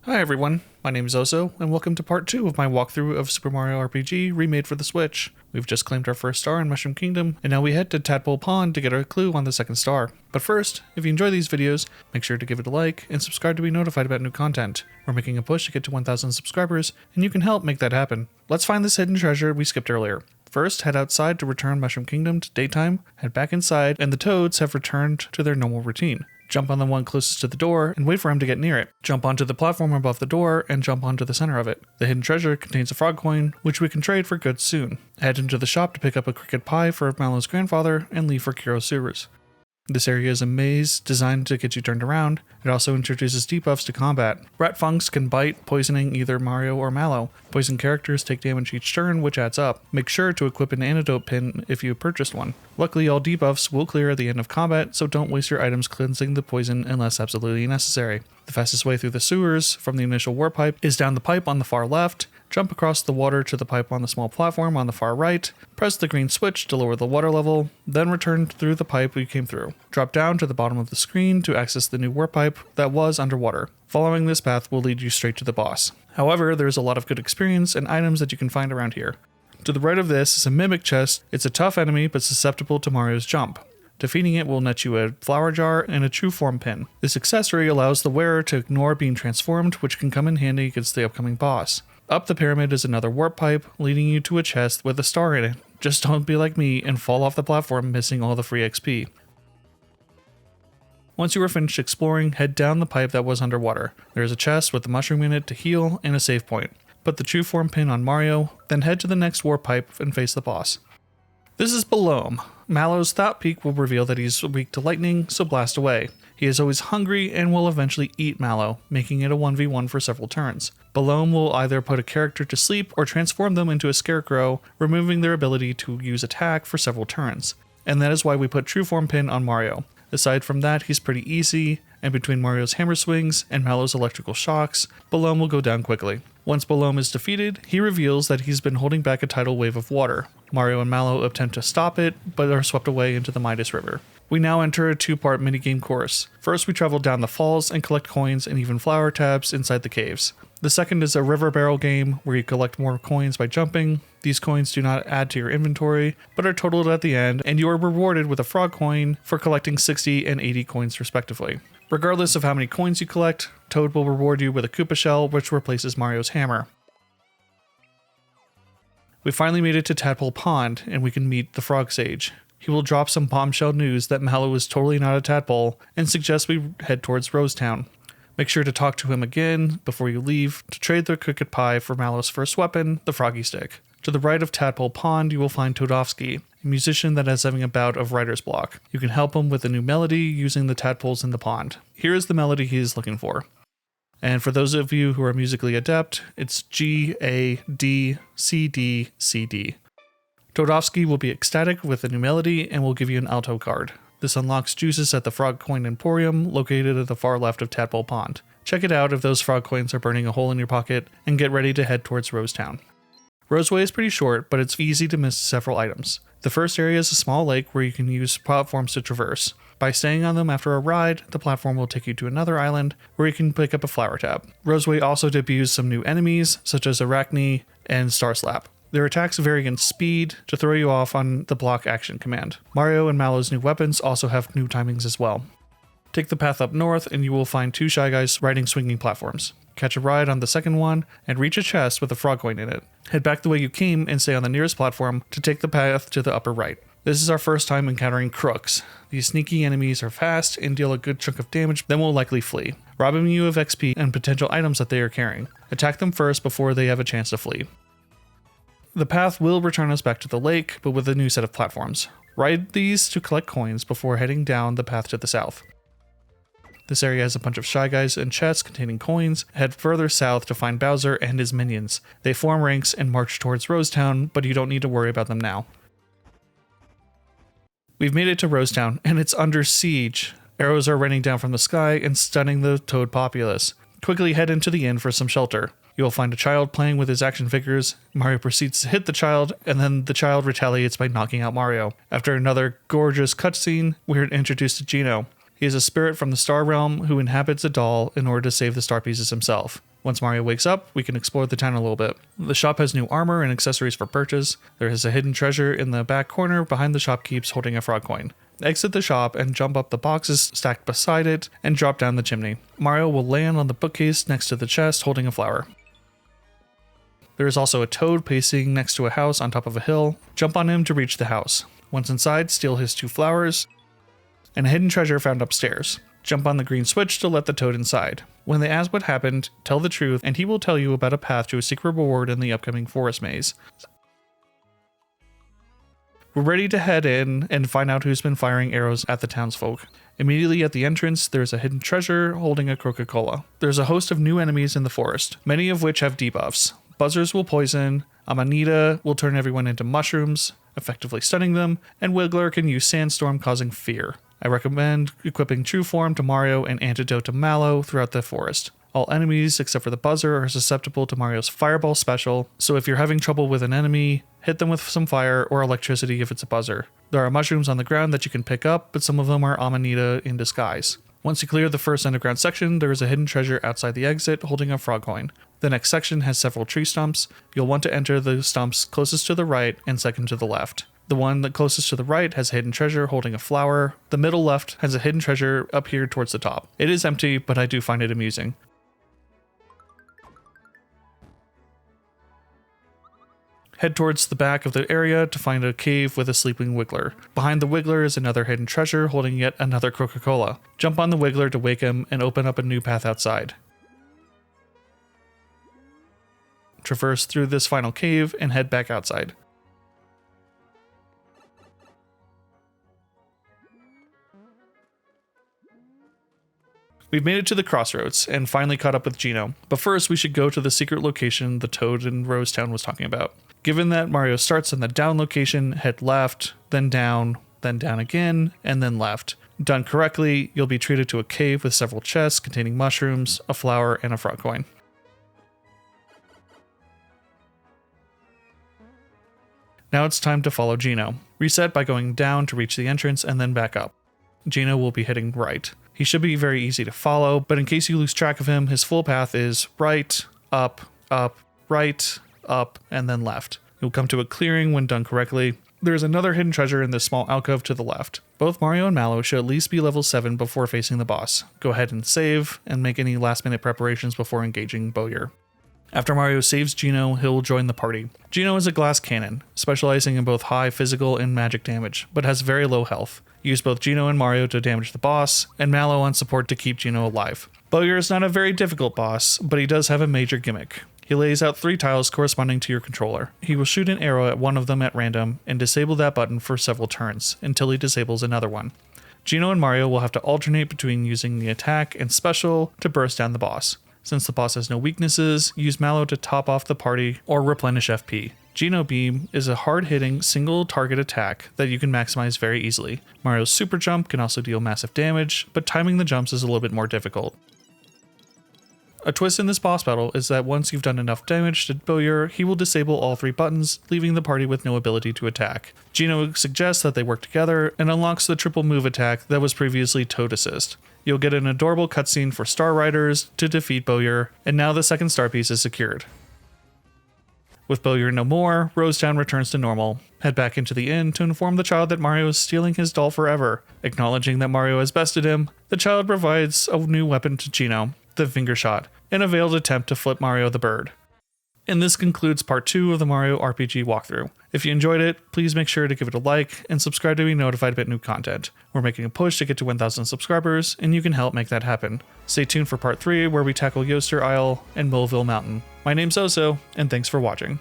Hi everyone, my name is Oso, and welcome to part 2 of my walkthrough of Super Mario RPG remade for the Switch. We've just claimed our first star in Mushroom Kingdom, and now we head to Tadpole Pond to get our clue on the second star. But first, if you enjoy these videos, make sure to give it a like, and subscribe to be notified about new content. We're making a push to get to 1,000 subscribers, and you can help make that happen. Let's find this hidden treasure we skipped earlier. First, head outside to return Mushroom Kingdom to daytime, head back inside, and the toads have returned to their normal routine. Jump on the one closest to the door and wait for him to get near it. Jump onto the platform above the door and jump onto the center of it. The hidden treasure contains a frog coin, which we can trade for goods soon. Head into the shop to pick up a cricket pie for Mallow's grandfather and leave for Kero Sewers. This area is a maze designed to get you turned around. It also introduces debuffs to combat. Rat funks can bite, poisoning either Mario or Mallow. Poison characters take damage each turn, which adds up. Make sure to equip an antidote pin if you purchased one. Luckily, all debuffs will clear at the end of combat, so don't waste your items cleansing the poison unless absolutely necessary. The fastest way through the sewers from the initial warp pipe is down the pipe on the far left. Jump across the water to the pipe on the small platform on the far right, press the green switch to lower the water level, then return through the pipe you came through. Drop down to the bottom of the screen to access the new warp pipe that was underwater. Following this path will lead you straight to the boss. However, there's a lot of good experience and items that you can find around here. To the right of this is a mimic chest. It's a tough enemy but susceptible to Mario's jump. Defeating it will net you a flower jar and a true form pin. This accessory allows the wearer to ignore being transformed, which can come in handy against the upcoming boss. Up the pyramid is another warp pipe, leading you to a chest with a star in it. Just don't be like me and fall off the platform missing all the free XP. Once you are finished exploring, head down the pipe that was underwater. There is a chest with a mushroom in it to heal and a save point. Put the true form pin on Mario, then head to the next warp pipe and face the boss. This is Mallow. Mallow's thought peak will reveal that he's weak to lightning, so blast away. He is always hungry and will eventually eat Mallow, making it a 1v1 for several turns. Mallow will either put a character to sleep or transform them into a scarecrow, removing their ability to use attack for several turns. And that is why we put true form pin on Mario. Aside from that, he's pretty easy, and between Mario's hammer swings and Mallow's electrical shocks, Mallow will go down quickly. Once Mallow is defeated, he reveals that he's been holding back a tidal wave of water. Mario and Mallow attempt to stop it, but are swept away into the Midas River. We now enter a two-part minigame course. First, we travel down the falls and collect coins and even flower tabs inside the caves. The second is a river barrel game where you collect more coins by jumping. These coins do not add to your inventory, but are totaled at the end, and you are rewarded with a frog coin for collecting 60 and 80 coins respectively. Regardless of how many coins you collect, Toad will reward you with a Koopa shell, which replaces Mario's hammer. We finally made it to Tadpole Pond, and we can meet the Frog Sage. He will drop some bombshell news that Mallow is totally not a tadpole, and suggests we head towards Rose Town. Make sure to talk to him again before you leave to trade the cricket pie for Mallow's first weapon, the Froggy Stick. To the right of Tadpole Pond, you will find Toadofsky, a musician that is having a bout of writer's block. You can help him with a new melody using the tadpoles in the pond. Here is the melody he is looking for. And for those of you who are musically adept, it's G, A, D, C, D, C, D. Toadofsky will be ecstatic with a new melody and will give you an alto card. This unlocks juices at the Frog Coin Emporium, located at the far left of Tadpole Pond. Check it out if those frog coins are burning a hole in your pocket, and get ready to head towards Rose Town. Roseway is pretty short, but it's easy to miss several items. The first area is a small lake where you can use platforms to traverse. By staying on them after a ride, the platform will take you to another island where you can pick up a flower tab. Roseway also debuts some new enemies, such as Arachne and Star Slap. Their attacks vary in speed to throw you off on the block action command. Mario and Mallow's new weapons also have new timings as well. Take the path up north and you will find two Shy Guys riding swinging platforms. Catch a ride on the second one and reach a chest with a frog coin in it. Head back the way you came and stay on the nearest platform to take the path to the upper right. This is our first time encountering crooks. These sneaky enemies are fast and deal a good chunk of damage, then will likely flee, robbing you of XP and potential items that they are carrying. Attack them first before they have a chance to flee. The path will return us back to the lake, but with a new set of platforms. Ride these to collect coins before heading down the path to the south. This area has a bunch of Shy Guys and chests containing coins. Head further south to find Bowser and his minions. They form ranks and march towards Rose Town, but you don't need to worry about them now. We've made it to Rose Town, and it's under siege. Arrows are raining down from the sky and stunning the Toad populace. Quickly head into the inn for some shelter. You will find a child playing with his action figures. Mario proceeds to hit the child, and then the child retaliates by knocking out Mario. After another gorgeous cutscene, we're introduced to Geno. He is a spirit from the Star Realm who inhabits a doll in order to save the star pieces himself. Once Mario wakes up, we can explore the town a little bit. The shop has new armor and accessories for purchase. There is a hidden treasure in the back corner behind the shopkeepers holding a frog coin. Exit the shop and jump up the boxes stacked beside it and drop down the chimney. Mario will land on the bookcase next to the chest holding a flower. There is also a toad pacing next to a house on top of a hill. Jump on him to reach the house. Once inside, steal his 2 flowers and a hidden treasure found upstairs. Jump on the green switch to let the toad inside. When they ask what happened, tell the truth and he will tell you about a path to a secret reward in the upcoming forest maze. We're ready to head in and find out who's been firing arrows at the townsfolk. Immediately at the entrance, there's a hidden treasure holding a Coca-Cola. There's a host of new enemies in the forest, many of which have debuffs. Buzzers will poison, Amanita will turn everyone into mushrooms, effectively stunning them, and Wiggler can use Sandstorm, causing fear. I recommend equipping True Form to Mario and Antidote to Mallow throughout the forest. All enemies, except for the Buzzer, are susceptible to Mario's Fireball special, so if you're having trouble with an enemy, hit them with some fire or electricity if it's a Buzzer. There are mushrooms on the ground that you can pick up, but some of them are Amanita in disguise. Once you clear the first underground section, there is a hidden treasure outside the exit holding a frog coin. The next section has several tree stumps. You'll want to enter the stumps closest to the right and second to the left. The one that closest to the right has a hidden treasure holding a flower. The middle left has a hidden treasure up here towards the top. It is empty, but I do find it amusing. Head towards the back of the area to find a cave with a sleeping Wiggler. Behind the Wiggler is another hidden treasure holding yet another Coca-Cola. Jump on the Wiggler to wake him and open up a new path outside. Traverse through this final cave and head back outside. We've made it to the crossroads and finally caught up with Geno. But first we should go to the secret location the Toad in Rosetown was talking about. Given that Mario starts in the down location, head left, then down again, and then left. Done correctly, you'll be treated to a cave with several chests containing mushrooms, a flower, and a frog coin. Now it's time to follow Geno. Reset by going down to reach the entrance and then back up. Geno will be heading right. He should be very easy to follow, but in case you lose track of him, his full path is right, up, right, up, and then left. You'll come to a clearing when done correctly. There is another hidden treasure in this small alcove to the left. Both Mario and Mallow should at least be level 7 before facing the boss. Go ahead and save, and make any last minute preparations before engaging Bowyer. After Mario saves Geno, he'll join the party. Geno is a glass cannon, specializing in both high physical and magic damage, but has very low health. Use both Geno and Mario to damage the boss, and Mallow on support to keep Geno alive. Bowyer is not a very difficult boss, but he does have a major gimmick. He lays out 3 tiles corresponding to your controller. He will shoot an arrow at one of them at random and disable that button for several turns, until he disables another one. Geno and Mario will have to alternate between using the attack and special to burst down the boss. Since the boss has no weaknesses, use Mallow to top off the party or replenish FP. Geno Beam is a hard-hitting, single-target attack that you can maximize very easily. Mario's Super Jump can also deal massive damage, but timing the jumps is a little bit more difficult. A twist in this boss battle is that once you've done enough damage to Bowyer, he will disable all 3 buttons, leaving the party with no ability to attack. Geno suggests that they work together and unlocks the triple move attack that was previously Toad Assist. You'll get an adorable cutscene for Star Riders to defeat Bowyer, and now the second star piece is secured. With Bowyer no more, Rosetown returns to normal. Head back into the inn to inform the child that Mario is stealing his doll forever. Acknowledging that Mario has bested him, the child provides a new weapon to Geno, the finger shot, in a veiled attempt to flip Mario the bird. And this concludes part 2 of the Mario RPG walkthrough. If you enjoyed it, please make sure to give it a like and subscribe to be notified about new content. We're making a push to get to 1,000 subscribers, and you can help make that happen. Stay tuned for part 3 where we tackle Yoster Isle and Millville Mountain. My name's Oso, and thanks for watching.